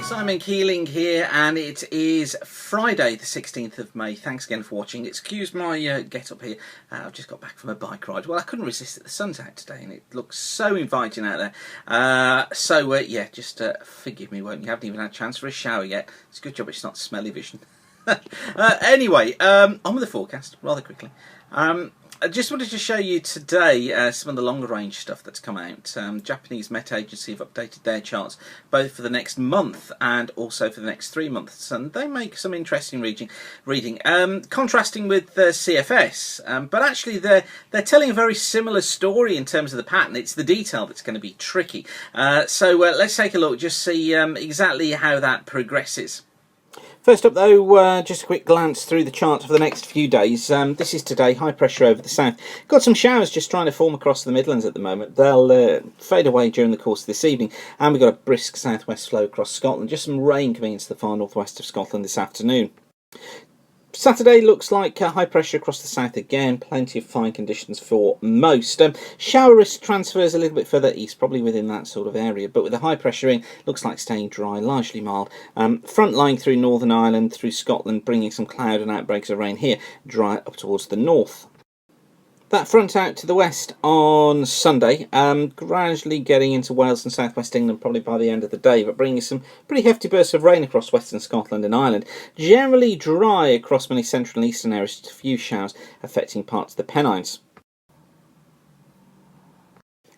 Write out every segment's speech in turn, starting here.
Simon Keeling here, and it is Friday the 16th of May. Thanks again for watching. Excuse my get up here. I've just got back from a bike ride. Well, I couldn't resist it. The sun's out today and it looks so inviting out there. Yeah, just forgive me, won't you? Haven't even had a chance for a shower yet. It's a good job it's not smelly vision. Anyway, on with the forecast rather quickly. I just wanted to show you today some of the longer range stuff that's come out. Japanese Met Agency have updated their charts both for the next month and also for the next 3 months, and they make some interesting reading, contrasting with the CFS. But actually, they're telling a very similar story in terms of the pattern. It's the detail that's going to be tricky. So let's take a look, just see exactly how that progresses. First up though, just a quick glance through the chart for the next few days. This is today, high pressure over the south. Got some showers just trying to form across the Midlands at the moment. They'll fade away during the course of this evening. And we've got a brisk southwest flow across Scotland. Just some rain coming into the far northwest of Scotland this afternoon. Saturday looks like high pressure across the south again, plenty of fine conditions for most. Shower risk transfers a little bit further east, probably within that sort of area, but with the high pressure in, looks like staying dry, largely mild. Front line through Northern Ireland, through Scotland, bringing some cloud and outbreaks of rain here, dry up towards the north. That front out to the west on Sunday, gradually getting into Wales and southwest England probably by the end of the day, but bringing some pretty hefty bursts of rain across western Scotland and Ireland. Generally dry across many central and eastern areas, just a few showers affecting parts of the Pennines.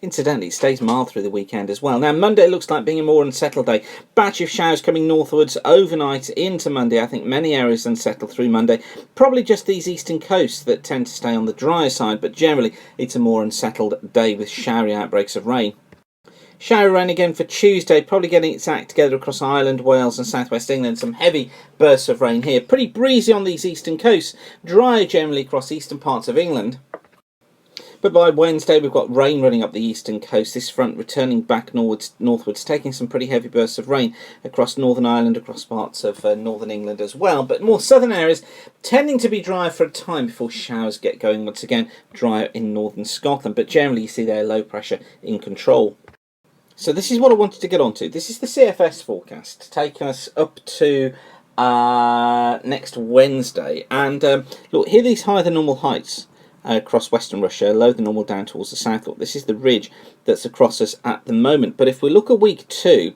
Incidentally, it stays mild through the weekend as well. Now, Monday looks like being a more unsettled day. Batch of showers coming northwards overnight into Monday. I think many areas unsettled through Monday. Probably just these eastern coasts that tend to stay on the drier side, but generally it's a more unsettled day with showery outbreaks of rain. Shower rain again for Tuesday, probably getting its act together across Ireland, Wales and southwest England. Some heavy bursts of rain here. Pretty breezy on these eastern coasts. Drier generally across eastern parts of England. But by Wednesday, we've got rain running up the eastern coast. This front returning back northwards, taking some pretty heavy bursts of rain across Northern Ireland, across parts of northern England as well. But more southern areas tending to be drier for a time before showers get going once again. Drier in northern Scotland, but generally you see their low pressure in control. So this is what I wanted to get onto. This is the CFS forecast, taking us up to next Wednesday. And look, here are these higher than normal heights. Across western Russia, lower than normal down towards the south. Look, this is the ridge that's across us at the moment. But if we look at week 2,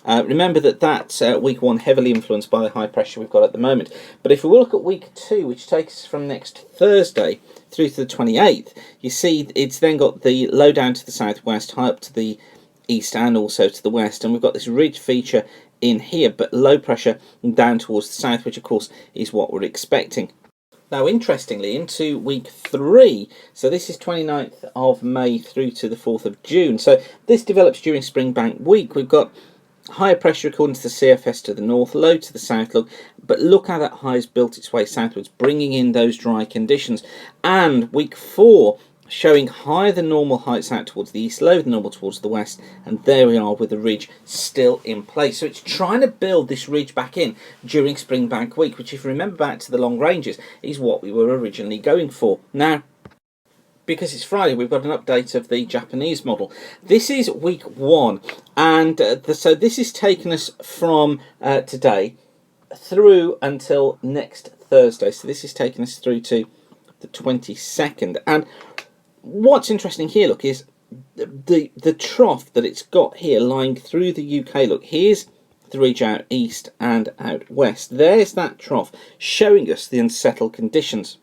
remember that that's week 1 heavily influenced by the high pressure we've got at the moment. But if we look at week 2, which takes us from next Thursday through to the 28th, you see it's then got the low down to the southwest, high up to the east and also to the west. And we've got this ridge feature in here, but low pressure down towards the south, which of course is what we're expecting. Now, interestingly, into week 3, so this is 29th of May through to the 4th of June. So this develops during Spring Bank Week. We've got higher pressure according to the CFS to the north, low to the south, but look how that high has built its way southwards, bringing in those dry conditions. And week 4, showing higher than normal heights out towards the east, lower than normal towards the west, and there we are with the ridge still in place. So it's trying to build this ridge back in during Spring Bank Week, which, if you remember back to the long ranges, is what we were originally going for. Now, because it's Friday, we've got an update of the Japanese model. This is week 1, and so this is taking us from today through until next Thursday. So this is taking us through to the 22nd, and what's interesting here, look, is the trough that it's got here lying through the UK. Look, here's the ridge out east and out west. There's that trough showing us the unsettled conditions,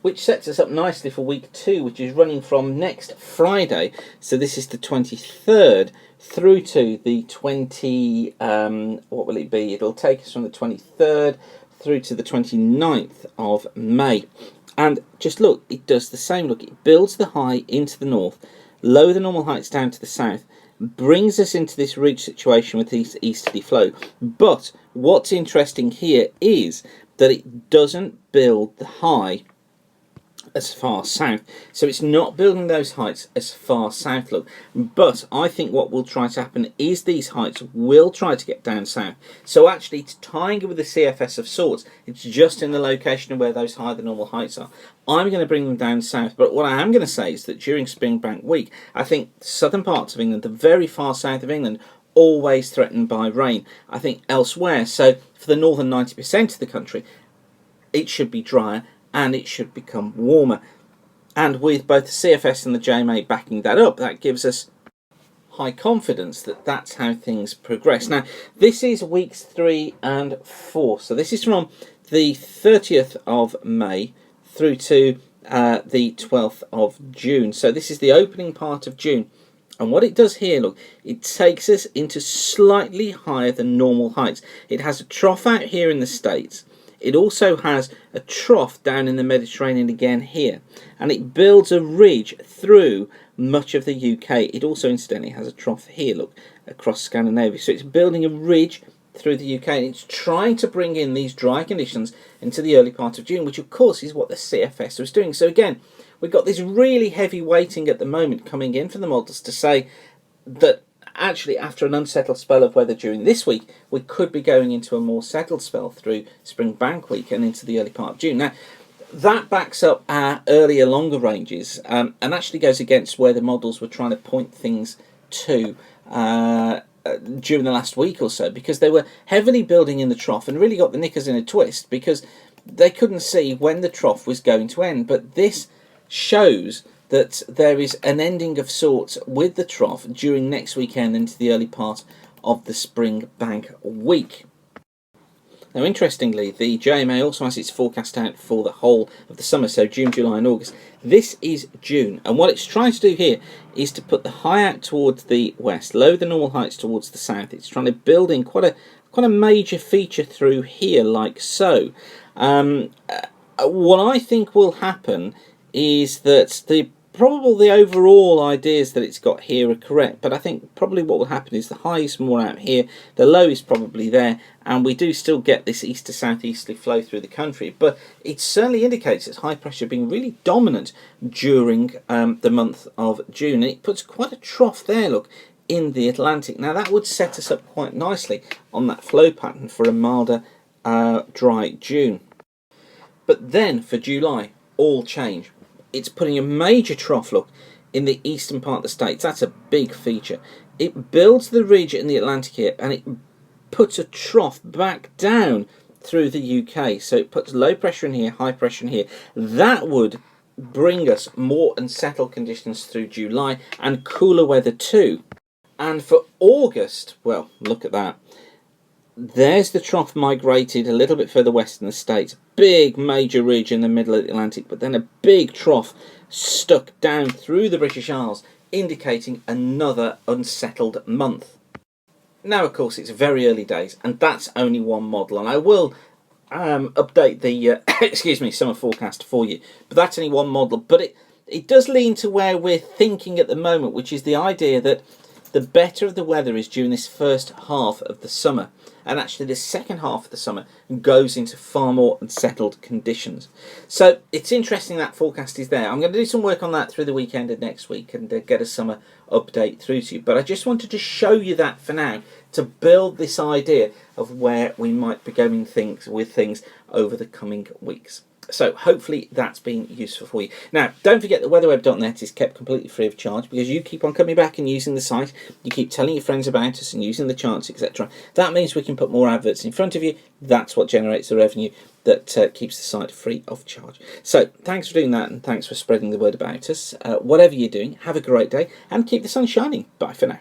which sets us up nicely for week 2, which is running from next Friday. So this is the 23rd through to the 20, what will it be? It'll take us from the 23rd through to the 29th of May. And just look, it does the same. Look, it builds the high into the north, lower the normal heights down to the south, brings us into this ridge situation with this easterly flow. But what's interesting here is that it doesn't build the high as far south. So it's not building those heights as far south, look. But I think what will try to happen is these heights will try to get down south. So actually it's tying it with the CFS of sorts. It's just in the location of where those higher than normal heights are. I'm going to bring them down south. But what I am going to say is that during Spring Bank Week, I think southern parts of England, the very far south of England, always threatened by rain. I think elsewhere, so for the northern 90% of the country, it should be drier and it should become warmer. And with both the CFS and the JMA backing that up, that gives us high confidence that that's how things progress. Now, this is weeks 3 and 4. So this is from the 30th of May through to the 12th of June. So this is the opening part of June. And what it does here, look, it takes us into slightly higher than normal heights. It has a trough out here in the States. It also has a trough down in the Mediterranean again here. And it builds a ridge through much of the UK. It also incidentally has a trough here, look, across Scandinavia. So it's building a ridge through the UK, and it's trying to bring in these dry conditions into the early part of June, which of course is what the CFS was doing. So again, we've got this really heavy weighting at the moment coming in for the models to say that actually after an unsettled spell of weather during this week, we could be going into a more settled spell through Spring Bank Week and into the early part of June. Now, that backs up our earlier longer ranges and actually goes against where the models were trying to point things to during the last week or so, because they were heavily building in the trough and really got the knickers in a twist because they couldn't see when the trough was going to end. But this shows that there is an ending of sorts with the trough during next weekend into the early part of the Spring Bank Week. Now, interestingly, the JMA also has its forecast out for the whole of the summer, so June, July and August. This is June, and what it's trying to do here is to put the high out towards the west, lower the normal heights towards the south. It's trying to build in quite a major feature through here, like so. What I think will happen is that the overall ideas that it's got here are correct, but I think probably what will happen is the high is more out here, the low is probably there, and we do still get this east to southeasterly flow through the country. But it certainly indicates it's high pressure being really dominant during the month of June, and it puts quite a trough there, look, in the Atlantic. Now that would set us up quite nicely on that flow pattern for a milder, dry June. But then for July, all change. It's putting a major trough, look, in the eastern part of the States. That's a big feature. It builds the ridge in the Atlantic here, and it puts a trough back down through the UK. So it puts low pressure in here, high pressure in here. That would bring us more unsettled conditions through July and cooler weather too. And for August, well, look at that. There's the trough migrated a little bit further west in the States. Big major ridge in the middle of the Atlantic, but then a big trough stuck down through the British Isles, indicating another unsettled month. Now, of course, it's very early days, and that's only one model, and I will update the summer forecast for you. But that's only one model, but it does lean to where we're thinking at the moment, which is the idea that the better of the weather is during this first half of the summer. And actually the second half of the summer goes into far more unsettled conditions. So it's interesting that forecast is there. I'm going to do some work on that through the weekend and next week and get a summer update through to you. But I just wanted to show you that for now, to build this idea of where we might be going with things over the coming weeks. So hopefully that's been useful for you. Now, don't forget that weatherweb.net is kept completely free of charge because you keep on coming back and using the site. You keep telling your friends about us and using the charts, etc. That means we can put more adverts in front of you. That's what generates the revenue that keeps the site free of charge. So thanks for doing that, and thanks for spreading the word about us. Whatever you're doing, have a great day and keep the sun shining. Bye for now.